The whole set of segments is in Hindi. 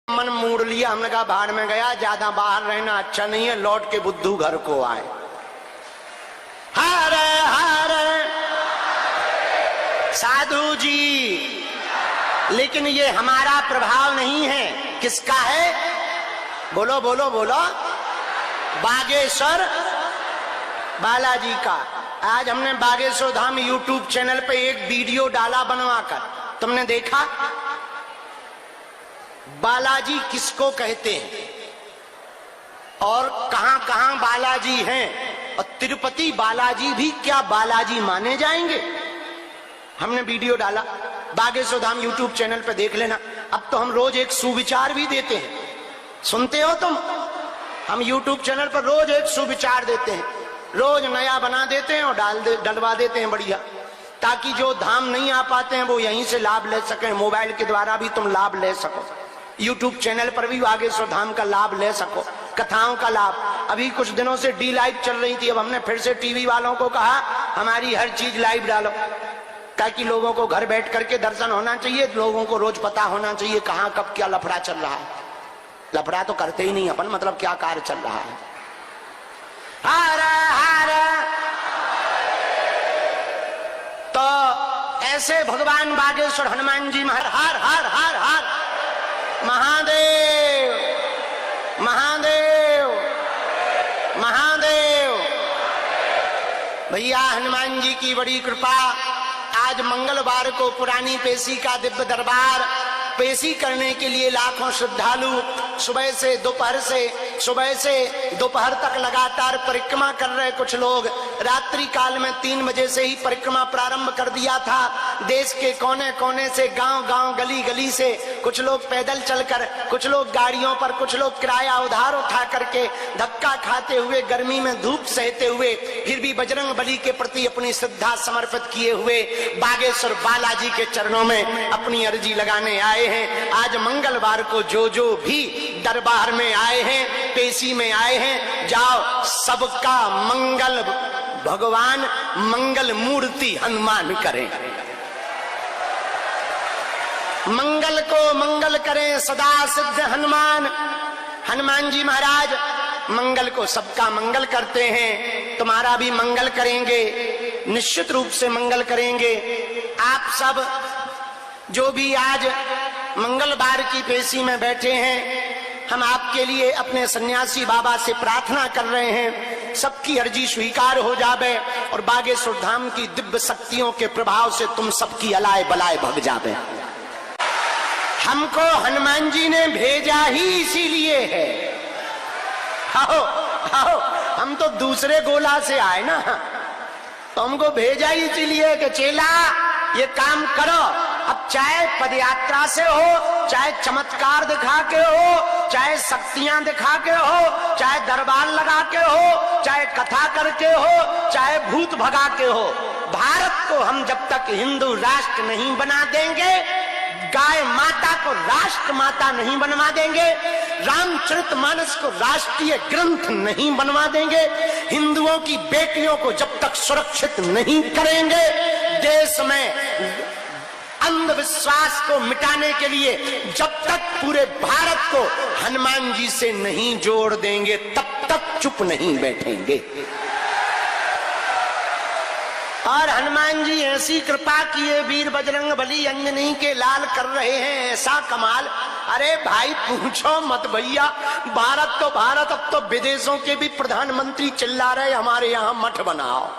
मन मूड लिया, हमने कहा बाहर में गया, ज्यादा बाहर रहना अच्छा नहीं है, लौट के बुद्धू घर को आए। हरे हरे साधु जी, लेकिन ये हमारा प्रभाव नहीं है। किसका है? बोलो बोलो बोलो। बागेश्वर बालाजी का। आज हमने बागेश्वर धाम यूट्यूब चैनल पे एक वीडियो डाला बनवाकर, तुमने देखा? बालाजी किसको कहते हैं और कहां कहां बालाजी हैं, और तिरुपति बालाजी भी क्या बालाजी माने जाएंगे? हमने वीडियो डाला, बागेश्वर धाम यूट्यूब चैनल पे देख लेना। अब तो हम रोज एक सुविचार भी देते हैं, सुनते हो तुम? हम यूट्यूब चैनल पर रोज एक सुविचार देते हैं, रोज नया बना देते हैं और डलवा देते हैं बढ़िया, ताकि जो धाम नहीं आ पाते हैं वो यहीं से लाभ ले सकें। मोबाइल के द्वारा भी तुम लाभ ले सको, यूट्यूब चैनल पर भी बागेश्वर धाम का लाभ ले सको, कथाओं का लाभ। अभी कुछ दिनों से डी लाइव चल रही थी, अब हमने फिर से टीवी वालों को कहा हमारी हर चीज लाइव डालो, ताकि लोगों को घर बैठ करके दर्शन होना चाहिए, लोगों को रोज पता होना चाहिए कहाँ कब क्या लफड़ा चल रहा है। लफड़ा तो करते ही नहीं अपन, मतलब क्या कार्य चल रहा है। हरे हरे। तो ऐसे भगवान बागेश्वर हनुमान जी हर हर हर हर हर महादेव महादेव महादेव। भैया हनुमान जी की बड़ी कृपा। आज मंगलवार को पुरानी पेशी का दिव्य दरबार पेशी करने के लिए लाखों श्रद्धालु सुबह से दोपहर तक लगातार परिक्रमा कर रहे। कुछ लोग रात्रि काल में 3 बजे से ही परिक्रमा प्रारंभ कर दिया था। देश के कोने कोने से, गांव गांव, गली गली से, कुछ लोग पैदल चलकर, कुछ लोग गाड़ियों पर, कुछ लोग किराया उधार उठा करके, धक्का खाते हुए, गर्मी में धूप सहते हुए, फिर भी बजरंग बली के प्रति अपनी श्रद्धा समर्पित किए हुए बागेश्वर बालाजी के चरणों में अपनी अर्जी लगाने आए हैं। आज मंगलवार को जो जो भी दरबार में आए हैं, पेशी में आए हैं, जाओ सबका मंगल भगवान मंगल मूर्ति हनुमान करें। मंगल को मंगल करें सदा सिद्ध हनुमान। हनुमान जी महाराज मंगल को सबका मंगल करते हैं, तुम्हारा भी मंगल करेंगे, निश्चित रूप से मंगल करेंगे। आप सब जो भी आज मंगलवार की पेशी में बैठे हैं, हम आपके लिए अपने सन्यासी बाबा से प्रार्थना कर रहे हैं, सबकी अर्जी स्वीकार हो जावे और बागेश्वर धाम की दिव्य शक्तियों के प्रभाव से तुम सबकी अलाय बलाय भग जावे। हमको हनुमान जी ने भेजा ही इसीलिए है। आओ आओ, हम तो दूसरे गोला से आए ना, तो हमको भेजा ही इसीलिए कि चेला ये काम करो। अब चाहे पदयात्रा से हो, चाहे चमत्कार दिखा के हो, चाहे शक्तियां दिखा के हो, चाहे दरबार लगा के हो, चाहे कथा करके हो, चाहे भूत भगा के हो, भारत को हम जब तक हिंदू राष्ट्र नहीं बना देंगे, गाय माता को राष्ट्र माता नहीं बनवा देंगे, रामचरितमानस को राष्ट्रीय ग्रंथ नहीं बनवा देंगे, हिंदुओं की बेटियों को जब तक सुरक्षित नहीं करेंगे, देश में अंधविश्वास को मिटाने के लिए जब तक पूरे भारत को हनुमान जी से नहीं जोड़ देंगे, तब तक चुप नहीं बैठेंगे। और हनुमान जी ऐसी कृपा किए, वीर बजरंग बली अंजनी के लाल कर रहे हैं ऐसा कमाल। अरे भाई पूछो मत भैया, भारत तो भारत, अब तो विदेशों के भी प्रधानमंत्री चिल्ला रहे हमारे यहाँ मठ बनाओ।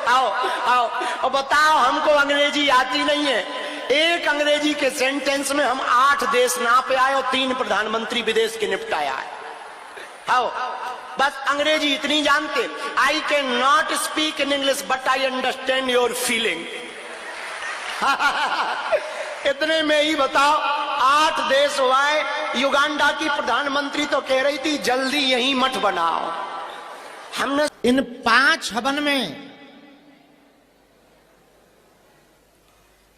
आओ आओ और बताओ, हमको अंग्रेजी आती नहीं है, एक अंग्रेजी के सेंटेंस में हम 8 देश नापे आए और 3 प्रधानमंत्री विदेश के निपटाया है। आओ, बस अंग्रेजी इतनी जानते, I can not speak in English but I understand your feeling. इतने में ही बताओ 8 देश हुआ है। युगांडा की प्रधानमंत्री तो कह रही थी जल्दी यही मठ बनाओ। हमने इन 5 हवन में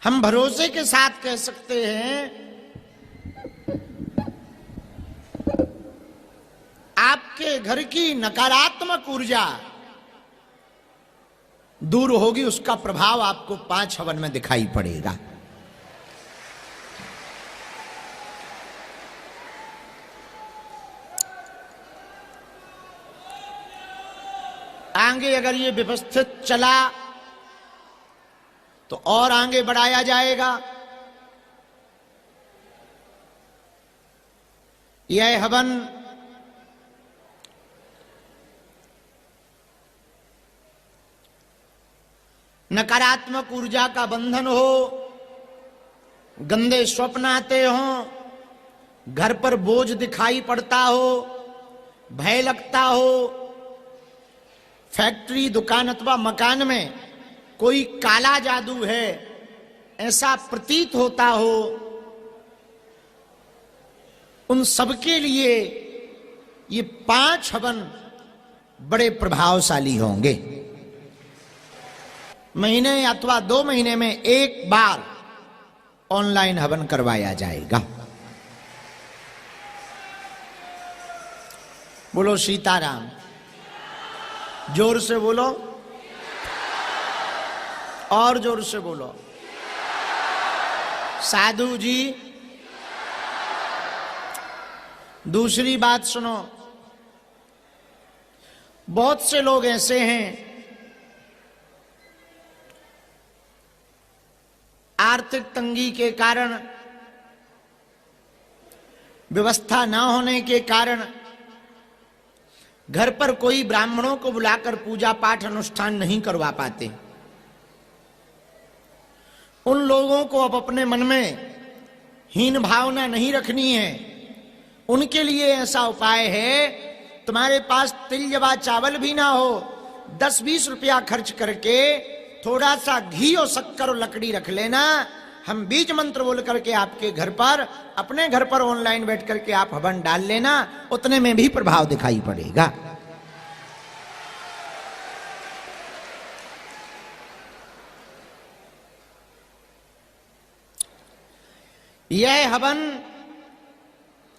हम भरोसे के साथ कह सकते हैं आपके घर की नकारात्मक ऊर्जा दूर होगी, उसका प्रभाव आपको 5 हवन में दिखाई पड़ेगा। आगे अगर ये व्यवस्थित चला तो और आगे बढ़ाया जाएगा। यह हवन नकारात्मक ऊर्जा का बंधन हो, गंदे स्वप्न आते हों, घर पर बोझ दिखाई पड़ता हो, भय लगता हो, फैक्ट्री दुकान अथवा मकान में कोई काला जादू है ऐसा प्रतीत होता हो, उन सबके लिए ये 5 हवन बड़े प्रभावशाली होंगे। महीने अथवा 2 महीने में एक बार ऑनलाइन हवन करवाया जाएगा। बोलो सीताराम, जोर से बोलो और जोर से बोलो। साधु जी दूसरी बात सुनो, बहुत से लोग ऐसे हैं आर्थिक तंगी के कारण, व्यवस्था न होने के कारण घर पर कोई ब्राह्मणों को बुलाकर पूजा पाठ अनुष्ठान नहीं करवा पाते। उन लोगों को अब अपने मन में हीन भावना नहीं रखनी है। उनके लिए ऐसा उपाय है, तुम्हारे पास तिल जवा चावल भी ना हो, 10-20 रुपया खर्च करके थोड़ा सा घी और शक्कर और लकड़ी रख लेना, हम बीज मंत्र बोल करके आपके घर पर, अपने घर पर ऑनलाइन बैठ करके आप हवन डाल लेना, उतने में भी प्रभाव दिखाई पड़ेगा। यह हवन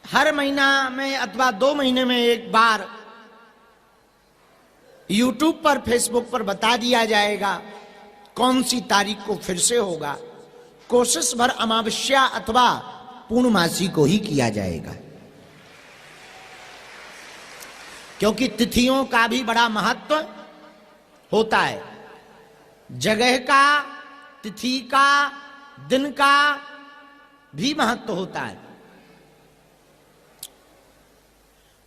हर महीना में अथवा 2 महीने में एक बार YouTube पर, Facebook पर बता दिया जाएगा कौन सी तारीख को फिर से होगा। कोशिश भर अमावस्या अथवा पूर्णमासी को ही किया जाएगा, क्योंकि तिथियों का भी बड़ा महत्व होता है। जगह का, तिथि का, दिन का भी महत्व होता है।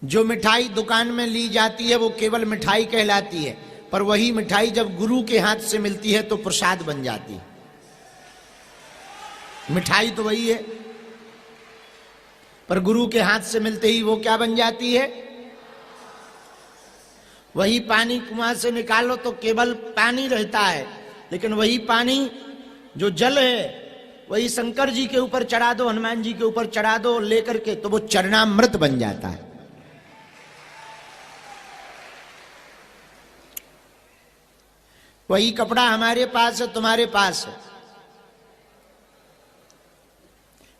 जो मिठाई दुकान में ली जाती है वो केवल मिठाई कहलाती है, पर वही मिठाई जब गुरु के हाथ से मिलती है तो प्रसाद बन जाती है। मिठाई तो वही है, पर गुरु के हाथ से मिलते ही वो क्या बन जाती है? वही पानी कुआं से निकालो तो केवल पानी रहता है, लेकिन वही पानी जो जल है वही शंकर जी के ऊपर चढ़ा दो, हनुमान जी के ऊपर चढ़ा दो लेकर के, तो वो चरणामृत बन जाता है। वही कपड़ा हमारे पास है, तुम्हारे पास है,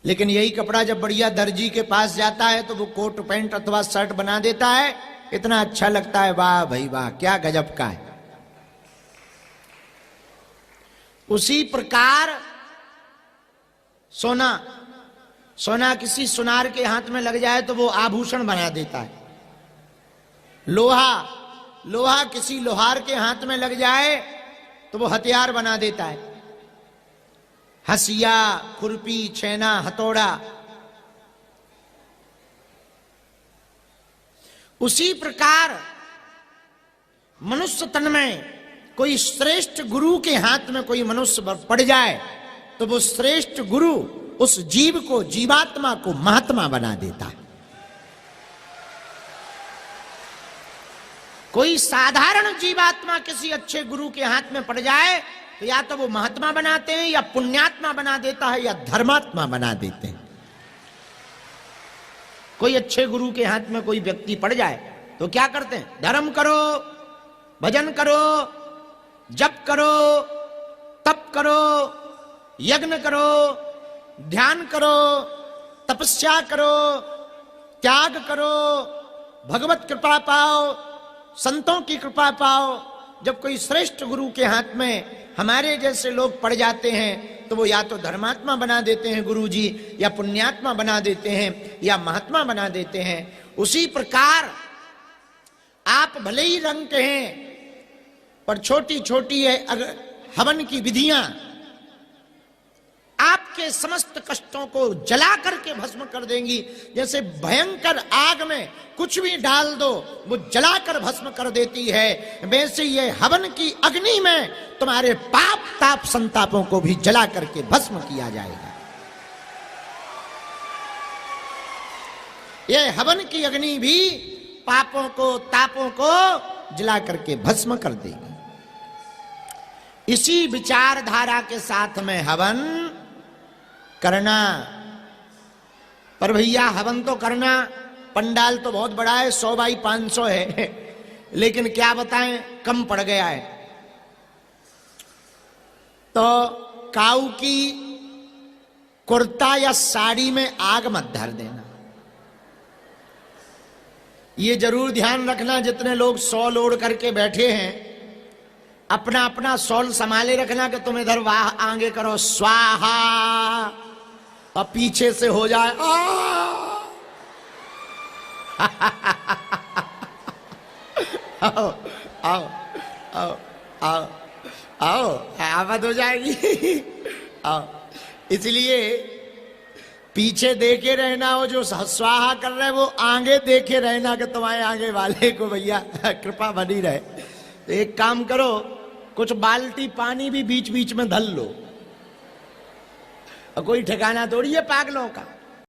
लेकिन यही कपड़ा जब बढ़िया दर्जी के पास जाता है तो वो कोट पैंट अथवा शर्ट बना देता है, इतना अच्छा लगता है, वाह भाई वाह, क्या गजब का है। उसी प्रकार सोना, सोना किसी सुनार के हाथ में लग जाए तो वो आभूषण बना देता है। लोहा, लोहा किसी लोहार के हाथ में लग जाए तो वो हथियार बना देता है। हसिया, खुरपी, छेना, हथौड़ा। उसी प्रकार मनुष्य तन में कोई श्रेष्ठ गुरु के हाथ में कोई मनुष्य पड़ जाए तो वो श्रेष्ठ गुरु उस जीव को, जीवात्मा को महात्मा बना देता है। कोई साधारण जीवात्मा किसी अच्छे गुरु के हाथ में पड़ जाए तो या तो वो महात्मा बनाते हैं, या पुण्यात्मा बना देता है, या धर्मात्मा बना देते हैं। कोई अच्छे गुरु के हाथ में कोई व्यक्ति पड़ जाए तो क्या करते हैं? धर्म करो, भजन करो, जप करो, तप करो, यज्ञ करो, ध्यान करो, तपस्या करो, त्याग करो, भगवत कृपा पाओ, संतों की कृपा पाओ। जब कोई श्रेष्ठ गुरु के हाथ में हमारे जैसे लोग पड़ जाते हैं तो वो या तो धर्मात्मा बना देते हैं गुरु जी, या पुण्यात्मा बना देते हैं, या महात्मा बना देते हैं। उसी प्रकार आप भले ही रंग के हैं, पर छोटी छोटी है हवन की विधियां आपके समस्त कष्टों को जला करके भस्म कर देंगी। जैसे भयंकर आग में कुछ भी डाल दो वो जलाकर भस्म कर देती है, वैसे ये हवन की अग्नि में तुम्हारे पाप ताप संतापों को भी जला करके भस्म किया जाएगा। ये हवन की अग्नि भी पापों को तापों को जला करके भस्म कर देगी। इसी विचारधारा के साथ में हवन करना। पर भैया हवन तो करना, पंडाल तो बहुत बड़ा है, 100 बाई 500 है, लेकिन क्या बताएं कम पड़ गया है। तो काऊ की कुर्ता या साड़ी में आग मत धर देना। ये जरूर ध्यान रखना, जितने लोग शॉल ओढ़ करके बैठे हैं अपना अपना शॉल संभाले रखना कि तुम इधर वाह आगे करो स्वाहा और पीछे से हो जाए आओ आओ आओ आओ आओ आवाज हो जाएगी आओ। इसलिए पीछे देखे रहना, हो जो स्वाहा कर रहे वो आगे देखे रहना कि तुम्हारे आगे वाले को भैया कृपा बनी रहे। तो एक काम करो, कुछ बाल्टी पानी भी बीच बीच में धल लो, कोई ठिकाना थोड़ी है पागलों का।